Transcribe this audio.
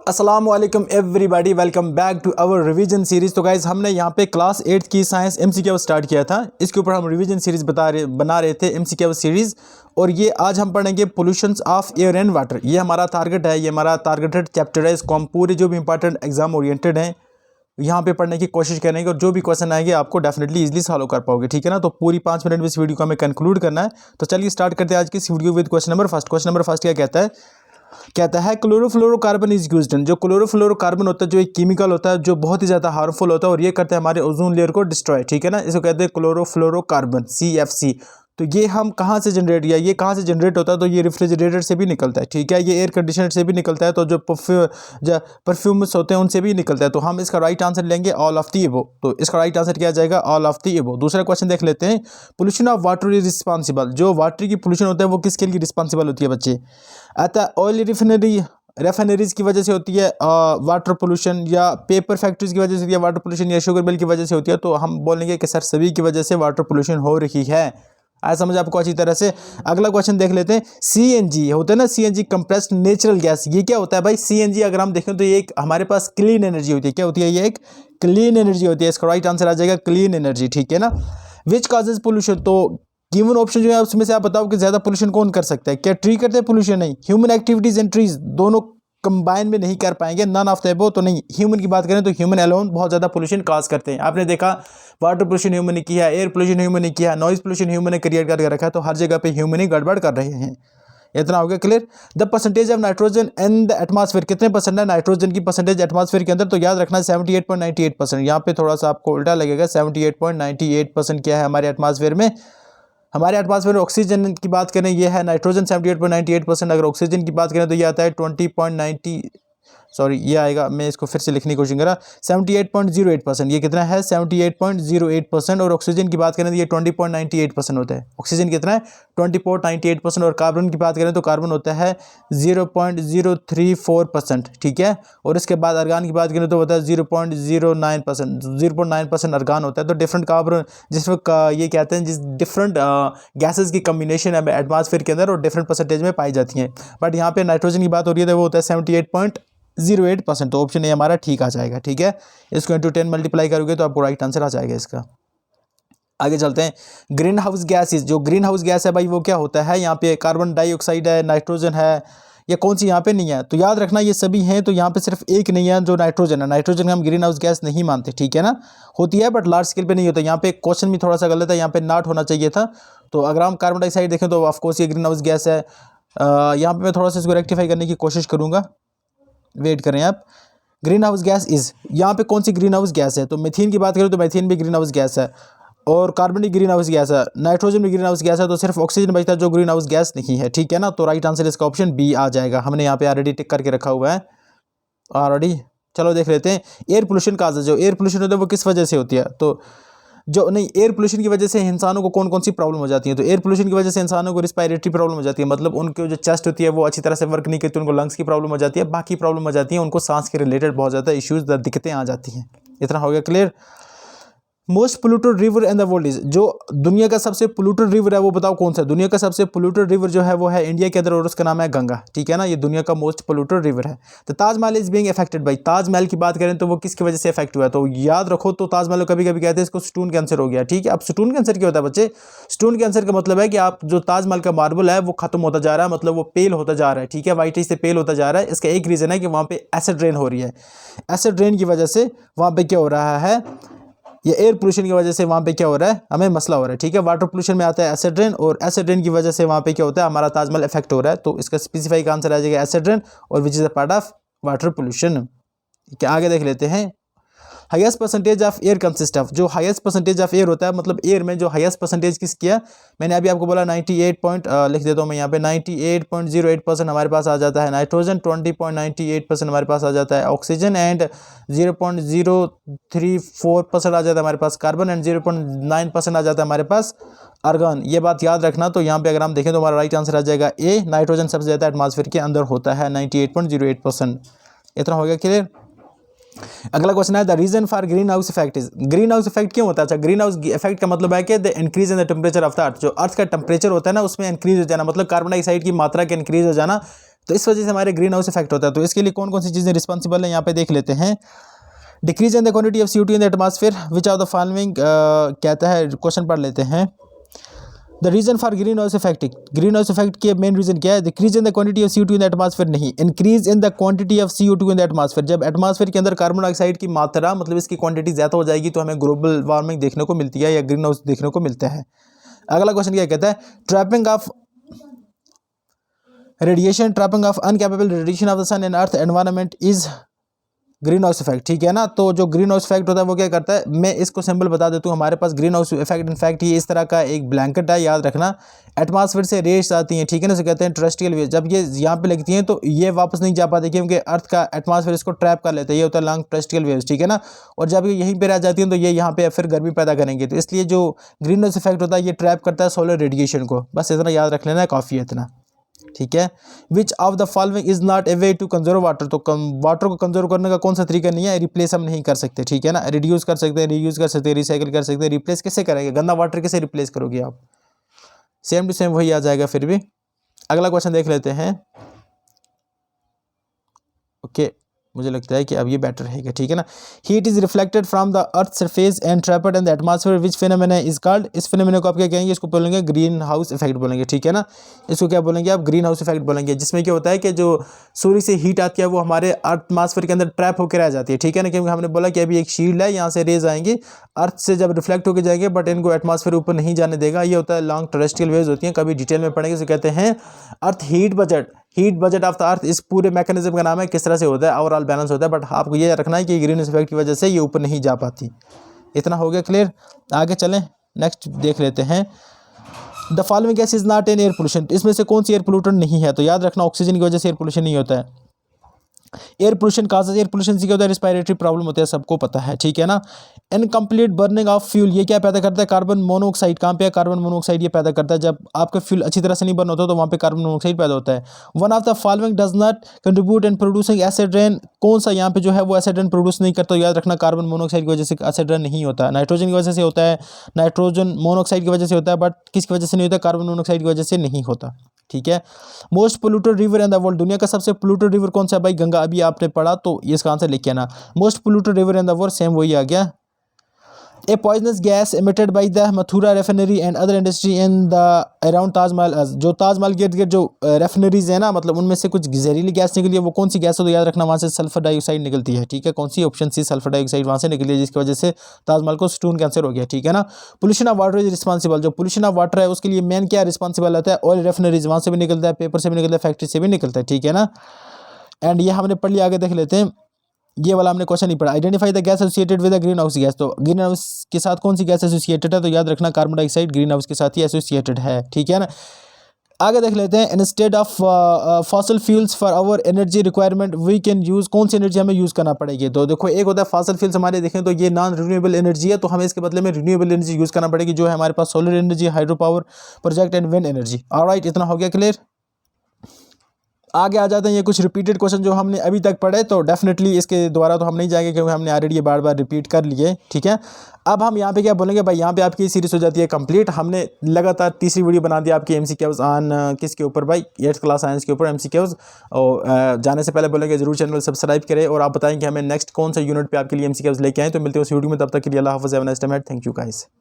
अस्सलाम वालेकुम everybody, welcome back to our revision series. तो गाइज़ हमने यहाँ पे क्लास 8 की साइंस एमसीक्यू स्टार्ट किया था। इसके ऊपर हम रिवीजन सीरीज़ बना रहे थे एमसीक्यू सीरीज़। और ये आज हम पढ़ेंगे pollutions of air and water. ये हमारा टारगेट है, ये हमारा टारगेटेड चैप्टर है। इसको हम पूरे जो भी इंपॉर्टेंट एग्जाम ओरिएंटेड हैं यहाँ पे पढ़ने की कोशिश करेंगे और जो भी क्वेश्चन आएंगे आपको डेफिनेटली इजीली सॉल्व कर पाओगे, ठीक है ना। तो पूरी 5 मिनट में इस वीडियो को हमें कंक्लूड करना है। तो चलिए स्टार्ट करते हैं आज की इस video with question number first. Question number first क्या कहता है क्लोरोफ्लोरोकार्बन इज यूज्ड इन। जो क्लोरोफ्लोरोकार्बन होता है जो एक केमिकल होता है जो बहुत ही ज़्यादा हार्मफुल होता है और ये करता है हमारे ओजोन लेयर को डिस्ट्रॉय, ठीक है ना। इसको कहते हैं क्लोरोफ्लोरोकार्बन CFC। तो ये हम कहाँ से जनरेट या ये कहाँ से जनरेट होता है, तो ये रेफ्रिजरेटर से भी निकलता है, ठीक है। ये एयर कंडीशनर से भी निकलता है, तो जो परफ्यूम्स होते हैं उनसे भी निकलता है। तो हम इसका राइट आंसर लेंगे ऑल ऑफ दी अबव। तो इसका राइट आंसर क्या जाएगा, ऑल ऑफ दी अबव। दूसरा क्वेश्चन देख लेते हैं। Pollution of water is responsible. जो वाटर की पोल्यूशन होता है वो किसके लिए रिस्पॉन्सिबल होती है बच्चे। अतः ऑयल रेफाइनरीज की वजह से होती है वाटर पोल्यूशन, या पेपर फैक्ट्रीज की वजह से होती है वाटर पोल्यूशन, या शुगर मिल की वजह से होती है। तो हम बोलेंगे कि सर सभी की वजह से वाटर पोल्यूशन हो रही है। आया समझ आपको अच्छी तरह से। अगला क्वेश्चन देख लेते हैं। CNG होता है ना, CNG कंप्रेस्ड नेचुरल गैस। ये क्या होता है भाई, CNG अगर हम देखें तो ये एक हमारे पास क्लीन एनर्जी होती है। क्या होती है, ये एक क्लीन एनर्जी होती है। इसका राइट आंसर आ जाएगा क्लीन एनर्जी, ठीक है ना। विच कॉजेज पोल्यूशन, तो गिवन ऑप्शन जो है उसमें से आप बताओ कि ज्यादा पोल्यूशन कौन कर सकता है। क्या ट्री करते हैं पोल्यूशन, नहीं। ह्यूमन एक्टिविटीज एंड ट्रीज दोनों कंबाइन में नहीं कर पाएंगे, नन ऑफ द अबव तो नहीं। ह्यूमन की बात करें तो ह्यूमन अलोन बहुत ज़्यादा पोल्यूशन काज करते हैं। आपने देखा वाटर पोल्यूशन ह्यूमन ने किया है, एयर पोल्यूशन ह्यूमन ने किया है, नॉइज पोल्यूशन ह्यूमन ने क्रिएट करके रखा है। तो हर जगह पे ह्यूमन ही गड़बड़ कर रहे हैं। इतना हो गया clear. The percentage of nitrogen in the atmosphere, कितने परसेंट है नाइट्रोजन की परसेंटेज एटमॉस्फेयर के अंदर। तो याद रखना 78.98%। यहाँ पे थोड़ा सा आपको उल्टा लगेगा। 78.98% क्या है हमारे एटमॉस्फेयर में। हमारे एटमॉस्फेयर में ऑक्सीजन की बात करें ये है नाइट्रोजन 78.98%। अगर ऑक्सीजन की बात करें तो ये आता है 20.90, सॉरी ये आएगा, मैं इसको फिर से लिखने की कोशिश करा, 78.08%। ये कितना है 78.08%। और ऑक्सीजन की बात करें तो ये 20.98% होता है। ऑक्सीजन कितना है 20.98%। और कार्बन की बात करें तो कार्बन होता है 0.034%, ठीक है। और इसके बाद अर्गान की बात करें तो होता है 0.09%, 0.9% अर्गान होता है। तो डिफरेंट कार्बन जिसमें ये कहते हैं जिस डिफरेंट गैसेज की कम्बिनेशन है एटमॉस्फेयर के अंदर और डिफरेंट परसेंटेज में पाई जाती हैं। बट यहाँ पे नाइट्रोजन की बात हो रही है तो वो होता है 78.08%। तो ऑप्शन ए हमारा ठीक आ जाएगा, ठीक है। इसको इंटू 10 मल्टीप्लाई करोगे तो आपको राइट आंसर आ जाएगा इसका। आगे चलते हैं। ग्रीन हाउस गैसेज, जो ग्रीन हाउस गैस है भाई वो क्या होता है। यहाँ पे कार्बन डाइऑक्साइड है, नाइट्रोजन है, या कौन सी यहाँ पे नहीं है। तो याद रखना ये सभी हैं। तो यहाँ पे सिर्फ एक नहीं है जो नाइट्रोजन है। नाइट्रोजन हम ग्रीन हाउस गैस नहीं मानते, ठीक है ना। होती है बट लार्ज स्केल पे नहीं होता। यहाँ पे क्वेश्चन भी थोड़ा सा गलत है, यहाँ पे नॉट होना चाहिए था। तो अगर हम कार्बन डाइऑक्साइड देखें तो ऑफकोर्स ये ग्रीन हाउस गैस है। यहाँ पे मैं थोड़ा सा इसको रेक्टिफाई करने की कोशिश करूँगा, वेट करें आप। ग्रीन हाउस गैस इज, यहाँ पे कौन सी ग्रीन हाउस गैस है। तो मीथेन की बात करें तो मीथेन भी ग्रीन हाउस गैस है, और कार्बन भी ग्रीन हाउस गैस है, नाइट्रोजन भी ग्रीन हाउस गैस है। तो सिर्फ ऑक्सीजन बचता है जो ग्रीन हाउस गैस नहीं है, ठीक है ना। तो राइट आंसर इसका ऑप्शन बी आ जाएगा। हमने यहाँ पे ऑलरेडी टिक करके रखा हुआ है ऑलरेडी। चलो देख लेते हैं। एयर पोल्यूशन का जो एयर पोल्यूशन होता है वो किस वजह से होती है। तो जो नहीं, एयर पोल्यूशन की वजह से इंसानों को कौन कौन सी प्रॉब्लम हो जाती है। तो एयर पोल्यूशन की वजह से इंसानों को रिस्पायरेटरी प्रॉब्लम हो जाती है, मतलब उनकी जो चेस्ट होती है वो अच्छी तरह से वर्क नहीं करती, उनको लंग्स की प्रॉब्लम हो जाती है, बाकी प्रॉब्लम हो जाती है, उनको सांस के रिलेटेड बहुत ज़्यादा इश्यूज दिक्कतें आ जाती हैं। इतना हो गया clear. Most polluted river in the world is, जो दुनिया का सबसे पोल्यूटेड रिवर है वो बताओ कौन सा है। दुनिया का सबसे पोल्यूटेड रिवर जो है वो है इंडिया के अंदर और उसका नाम है गंगा, ठीक है ना। ये दुनिया का मोस्ट पोल्यूटेड रिवर है। तो Taj Mahal is being affected by, Taj Mahal की बात करें तो वो किसकी वजह से अफेक्ट हुआ है। तो याद रखो, तो ताजमहल कभी कभी कहते हैं इसको स्टोन कैंसर हो गया, ठीक है। अब स्टोन कैंसर क्या होता है बच्चे। स्टोन कैंसर का मतलब है कि आप जो ताजमहल का मार्बल है वो खत्म होता जा रहा है, मतलब वो पेल होता जा रहा है, ठीक है। वाइटिश से पेल होता जा रहा है। इसका एक रीजन है कि वहाँ पे एसिड रेन हो रही है। एसिड रेन की वजह से वहाँ पे क्या हो रहा है, ये एयर पोल्यूशन की वजह से वहाँ पे क्या हो रहा है, हमें मसला हो रहा है, ठीक है। वाटर पोल्यूशन में आता है एसिड रेन, और एसिड रेन की वजह से वहाँ पे क्या होता है, हमारा ताजमहल इफेक्ट हो रहा है। तो इसका स्पेसिफाइक आंसर आ जाएगा एसिड रेन, और which is a part of water pollution. क्या आगे देख लेते हैं। Highest percentage of air consist of, जो हाईएस्ट परसेंटेज ऑफ एयर होता है, मतलब एयर में जो हाईएस्ट परसेंटेज किसकी है। मैंने अभी आपको बोला 98 पॉइंट लिख देता हूँ मैं यहाँ पे 98.08% हमारे पास आ जाता है नाइट्रोजन, 20.98% हमारे पास आ जाता है ऑक्सीजन, एंड 0.034% आ जाता है हमारे पास कार्बन, एंड 0.9% आ जाता है हमारे पास आर्गन। ये बात याद रखना। तो यहाँ पे अगर हम देखें तो हमारा राइट आंसर आ जाएगा ए। नाइट्रोजन सबसे ज़्यादा एटमॉस्फेयर के अंदर होता है 98.08%। इतना हो गया क्लियर। अगला क्वेश्चन है the reason for greenhouse effect is, greenhouse effect क्यों होता है। अच्छा, ग्रीन हाउस इफेक्ट का मतलब है कि the increase in the temperature of the अर्थ, जो अर्थ का टेम्परेचर होता है ना उसमें इंक्रीज हो जाना, मतलब कार्बन डाइऑक्साइड की मात्रा के इंक्रीज हो जाना तो इस वजह से हमारे ग्रीन हाउस इफेक्ट होता है। तो इसके लिए कौन कौन सी चीज़ें रिस्पॉन्सिबल हैं यहाँ पे देख लेते हैं। Decrease in the quantity of CO2 in the atmosphere which of the following कहता है, क्वेश्चन पढ़ लेते हैं। The reason for greenhouse effect, greenhouse effect के मेन रीजन क्या है। Decrease in the quantity of CO2 in the atmosphere नहीं, increase in the quantity of CO2 in the atmosphere. जब एटमॉस्फेयर के अंदर कार्बन डाइऑक्साइड की मात्रा मतलब इसकी क्वांटिटी ज़्यादा हो जाएगी तो हमें ग्लोबल वार्मिंग देखने को मिलती है या ग्रीन हाउस देखने को मिलता है। अगला क्वेश्चन क्या कहता है, trapping of radiation, trapping of incapable radiation of the sun and earth environment is greenhouse effect, ठीक है ना। तो जो ग्रीन हाउस इफेक्ट होता है वो क्या करता है, मैं इसको सिंबल बता देता हूँ। हमारे पास ग्रीन हाउस इफेक्ट इनफैक्ट ये इस तरह का एक ब्लैंकेट है, याद रखना। एटमॉस्फेयर से रेस आती हैं, ठीक है ना, इसे कहते हैं टेरेस्ट्रियल वेव। जब ये यहाँ पे लगती हैं तो ये वापस नहीं जा पाती क्योंकि अर्थ का एटमॉस्फेयर इसको ट्रैप कर लेता है, ये होता है लॉन्ग टेरेस्ट्रियल वेव्स, ठीक है ना। और जब ये यहीं पर रह जाती हैं तो ये यहाँ पे फिर गर्मी पैदा करेंगे। तो इसलिए जो ग्रीन हाउस इफेक्ट होता है ये ट्रैप करता है सोलर रेडिएशन को, बस इतना याद रख लेना है, काफ़ी है इतना, ठीक है। Which of the following is not a way to conserve water, तो वाटर को कंजर्व करने का कौन सा तरीका नहीं है, रिप्लेस हम नहीं कर सकते, ठीक है ना। रिड्यूस कर सकते हैं, रीयूज कर सकते हैं, रिसाइकिल कर सकते हैं, रिप्लेस कैसे करेंगे, गंदा वाटर कैसे रिप्लेस करोगे आप, सेम टू सेम वही आ जाएगा फिर भी। अगला क्वेश्चन देख लेते हैं। ओके, मुझे लगता है कि अब ये बेटर रहेगा, ठीक है ना। Heat is reflected from the earth surface and trapped in the atmosphere which phenomena is called, इस फिनोमेना को आप क्या कहेंगे, इसको बोलेंगे ग्रीन हाउस इफेक्ट बोलेंगे, ठीक है ना। इसको क्या बोलेंगे आप, ग्रीन हाउस इफेक्ट बोलेंगे। जिसमें क्या होता है कि जो सूर्य से हीट आती है वो हमारे एटमॉस्फेयर के अंदर ट्रैप होकर रह जाती है, ठीक है ना। क्योंकि हमने बोला कि अभी एक शील्ड है, यहाँ से रेज आएंगे अर्थ से जब रिफ्लेक्ट होकर जाएंगे बट इनको एटमॉस्फेयर ऊपर नहीं जाने देगा। ये होता है लॉन्ग टेरेस्ट्रियल वेव्स होती हैं, कभी डिटेल में पढ़ेंगे। इसे कहते हैं earth heat budget, heat budget of the earth. इस पूरे मैकेनिज्म का नाम है, किस तरह से होता है, ओवरऑल बैलेंस होता है। बट आपको ये रखना है कि ग्रीन हाउस इफेक्ट की वजह से ये ऊपर नहीं जा पाती। इतना हो गया क्लियर, आगे चलें, नेक्स्ट देख लेते हैं। The following gas is not an air pollution, इसमें से कौन सी एयर पोल्यूटेंट नहीं है, तो याद रखना ऑक्सीजन की वजह से एयर पोल्यूशन नहीं होता है। Air pollution causes, air pollution से क्या होता है, रिस्पायरेटरी प्रॉब्लम होता है, सबको पता है, ठीक है ना। इनकम्प्लीट बर्निंग ऑफ फ्यूल, ये क्या पैदा करता है, कार्बन मोनोऑक्साइड। कहाँ पे है, कार्बन मोनोऑक्साइड ये पैदा करता है। जब आपका फ्यूल अच्छी तरह से नहीं बर्न होता तो वहाँ पे कार्बन मोनोऑक्साइड पैदा होता है। One of the following does not contribute in producing acid rain, कौन सा यहाँ पे जो है वो एसिड रेन प्रोड्यूस नहीं करता, याद रखना कार्बन मोनोऑक्साइड की वजह से एसिड रेन नहीं होता। नाइट्रोजन की वजह से होता है, नाइट्रोजन मोनोऑक्साइड की वजह से होता है, बट किसकी वजह से नहीं होता, कार्बन मोनोऑक्साइड की वजह से नहीं होता, ठीक है। Most polluted river in the world, दुनिया का सबसे पोल्यूटेड रिवर कौन सा है भाई, गंगा। अभी आपने पढ़ा तो इसका आंसर लिख के आना। Most polluted river in the world, same वही आ गया। A poisonous gas emitted by the Mathura refinery and other industry in the around Taj Mahal, जो ताजमहल के इर्द-गिर्द जो रेफिनरीज है ना, मतलब उनमें से कुछ जहरीली गैस निकली है, वो कौन सी गैस है, तो याद रखना वहाँ से सल्फर डाइऑक्साइड निकलती है, ठीक है। कौन सी, ऑप्शन सी, सल्फर डाइऑक्साइड वहाँ से निकली है, जिसकी वजह से ताजमहल को स्टोन कैंसर हो गया, ठीक है ना। Pollution of water is responsible, जो पोल्यूशन ऑफ वाटर है उसके लिए मेन क्या रिस्पॉन्सिबल होता है, ऑयल रेफिनरीज, वहाँ से भी निकलता है, पेपर से भी निकलता है, फैक्ट्री से भी निकलता है, ठीक है ना। एंड ये हमने पढ़ लिया, आगे देख लेते हैं। ये वाला हमने क्वेश्चन नहीं पढ़ा। Identify the gas associated with the green house gas, तो ग्रीन हाउस के साथ कौन सी गैस एसोसिएटेड है, तो याद रखना कार्बन डाइऑक्साइड ग्रीन हाउस के साथ ही एसोसिएटेड है, ठीक है ना। आगे देख लेते हैं। Instead of fossil fuels for our energy requirement we can use, कौन सी एनर्जी हमें यूज़ करना पड़ेगी, तो देखो एक होता है फॉसल फ्यूल्स, हमारे देखें तो ये नॉन रिन्यूएबल एनर्जी है, तो हमें इसके बदले में रिन्यूएबल एनर्जी यूज़ करना पड़ेगी, जो है हमारे पास solar energy, hydro power project and wind energy. Alright, इतना हो गया क्लियर। आगे आ जाते हैं, ये कुछ रिपीटेड क्वेश्चन जो हमने अभी तक पढ़े, तो डेफिनेटली इसके द्वारा तो हम नहीं जाएंगे क्योंकि हमने ऑलरेडी ये बार बार रिपीट कर लिए, ठीक है। अब हम यहाँ पे क्या बोलेंगे भाई, यहाँ पे आपकी सीरीज हो जाती है कंप्लीट। हमने लगातार तीसरी वीडियो बना दी आपकी MCQs ऑन किसके ऊपर भाई, 8th क्लास साइंस के ऊपर MCQs। और जाने से पहले बोलेंगे जरूर चैनल सब्सक्राइब करें और आप बताएं कि हमें नेक्स्ट कौन सा यूनिट पे आपके लिए MCQs लेके आए। तो मिलते हैं उस वीडियो में, तब तक के लिए अल्लाह हाफ़िज़, have a nice time, thank you guys.